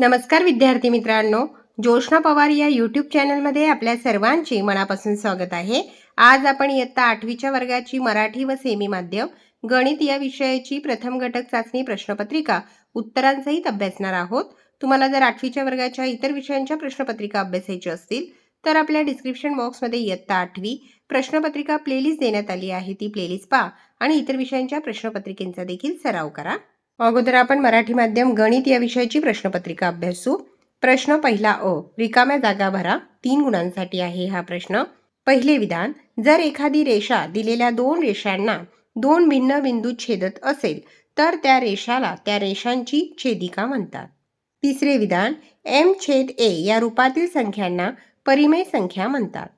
नमस्कार विद्यार्थी मित्रांनो, जोशना पवार या यूट्यूब चॅनलमध्ये आपल्या सर्वांचे मनापासून स्वागत आहे. आज आपण इयत्ता 8वीच्या वर्गाची मराठी व सेमी माध्यम गणित या विषयाची प्रथम घटक चाचणी प्रश्नपत्रिका उत्तरांसहित अभ्यासणार आहोत. तुम्हाला जर 8वीच्या वर्गाच्या इतर विषयांच्या प्रश्नपत्रिका अभ्यासायच्या असतील तर आपल्या डिस्क्रिप्शन बॉक्समध्ये इयत्ता 8वी प्रश्नपत्रिका प्लेलिस्ट देण्यात आली आहे. ती प्लेलिस्ट पहा आणि इतर विषयांच्या प्रश्नपत्रिकेचा देखील सराव करा. अगोदर आपण मराठी माध्यम गणित या विषयाची प्रश्नपत्रिका अभ्यासू. प्रश्न पहिला अ, रिकाम्या जागा भरा. 3 गुणांसाठी आहे हा प्रश्न. पहिले विधान, जर एखादी रेषा दिलेल्या दोन रेषांना दोन भिन्न बिंदूत छेदत असेल तर त्या रेषाला त्या रेषांची छेदिका म्हणतात. तिसरे विधान, m/a या रूपातील संख्यांना परिमेय संख्या म्हणतात.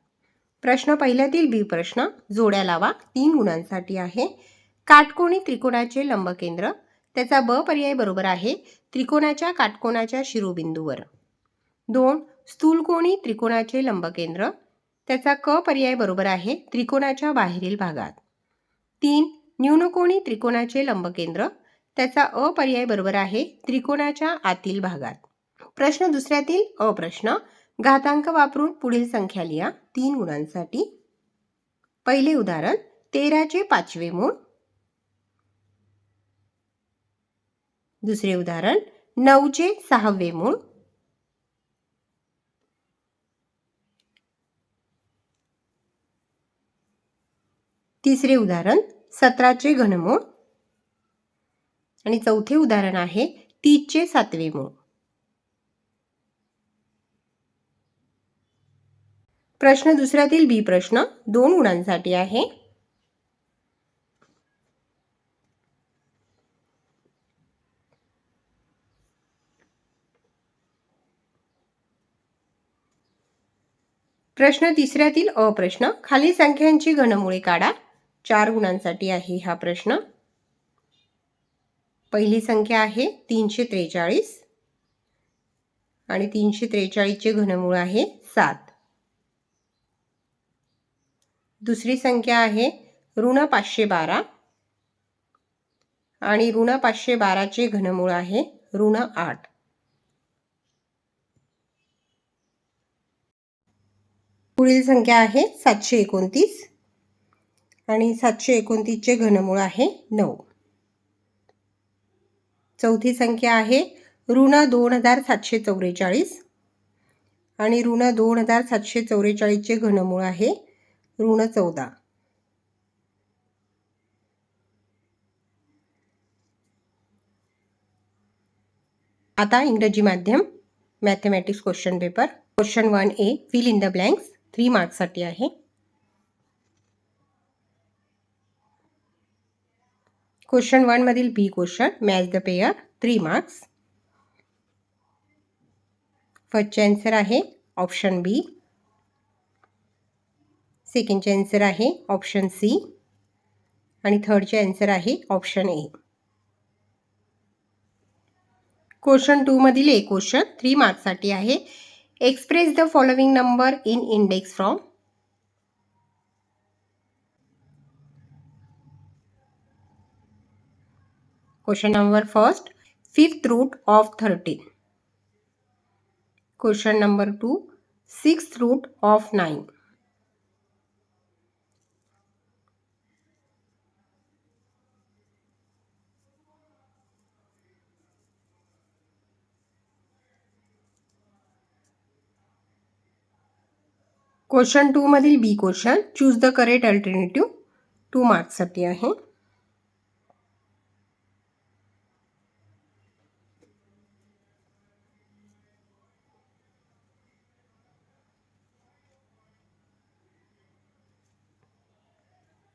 प्रश्न पहिल्यातील बी प्रश्न, जोड्या लावा. 3 गुणांसाठी आहे. काटकोनी त्रिकोणाचे लंबकेंद्र, त्याचा ब पर्याय बरोबर आहे त्रिकोणाच्या काटकोनाच्या शिरोबिंदूवर. 2. स्थूलकोनी त्रिकोणाचे लंबकेंद्र, त्याचा क पर्याय बरोबर आहे त्रिकोणाच्या बाहेरील भागात. 3. न्यूनकोनी त्रिकोणाचे लंबकेंद्र, त्याचा अ पर्याय बरोबर आहे त्रिकोणाच्या आतील भागात. प्रश्न दुसऱ्यातील अ प्रश्न, घातांक वापरून पुढील संख्या लिहा. 3 गुणांसाठी. पहिले उदाहरण, 13चे 5वे मूळ. दुसरे उदाहरण, 9चे 6वे मूळ. तिसरे उदाहरण, 17चे घनमूळ. आणि चौथे उदाहरण आहे 30चे 7वे मूळ. प्रश्न दुसऱ्यातील बी प्रश्न, 2 गुणांसाठी आहे. प्रश्न तिसऱ्यातील अ प्रश्न, खालील संख्यांची घनमुळे काढा. 4 गुणांसाठी आहे हा प्रश्न. पहिली संख्या आहे 343 आणि 343चे घनमूळ आहे 7. दुसरी संख्या आहे ऋण 512 आणि ऋण 512चे घनमूळ आहे ऋण 8. पुढील संख्या आहे 729 आणि 729चे घनमूळ आहे 9. चौथी संख्या आहे ऋण 2744 आणि ऋण 2744चे घनमूळ आहे ऋण 14. आता इंग्रजी माध्यम mathematics question paper. Question 1A, fill in the blanks. 3 मार्क्ससाठी आहे. क्वेश्चन 1 मधील B question, match the pair. 3 marks. फर्स्टचे आन्सर आहे ऑप्शन बी. सेकंडचे आन्सर आहे ऑप्शन सी आणि थर्डचे आन्सर आहे ऑप्शन ए. क्वेश्चन 2 मधील ए क्वेश्चन 3 मार्क्ससाठी आहे. Express the following number in index from. Question number first, 5th root of 13. Question number 2, 6th root of 9. Question 2 मधील B question, choose the correct alternative. 2 मार्क्ससाठी आहे.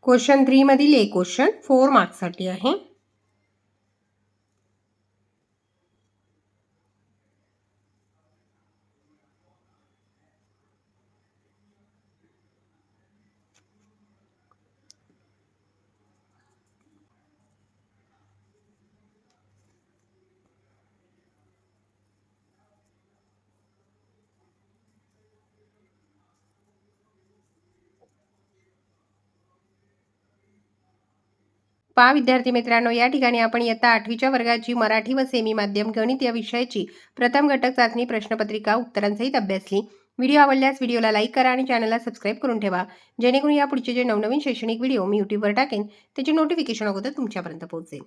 Question 3 मधील A question 4 मार्क्ससाठी आहे. पहा विद्यार्थी मित्रांनो, या ठिकाणी आपण इयत्ता 8वीच्या वर्गाची मराठी व सेमी माध्यम गणित या विषयाची प्रथम घटक चाचणी प्रश्नपत्रिका उत्तरांसहित अभ्यासली. व्हिडिओ आवडल्यास व्हिडिओला लाईक करा आणि चॅनलला सबस्क्राईब करून ठेवा, जेणेकरून या पुढचे जे नवनवीन शैक्षणिक व्हिडिओ मी यूट्यूबवर टाकेन त्याचे नोटिफिकेशन अगोदर तुमच्यापर्यंत पोहोचेल.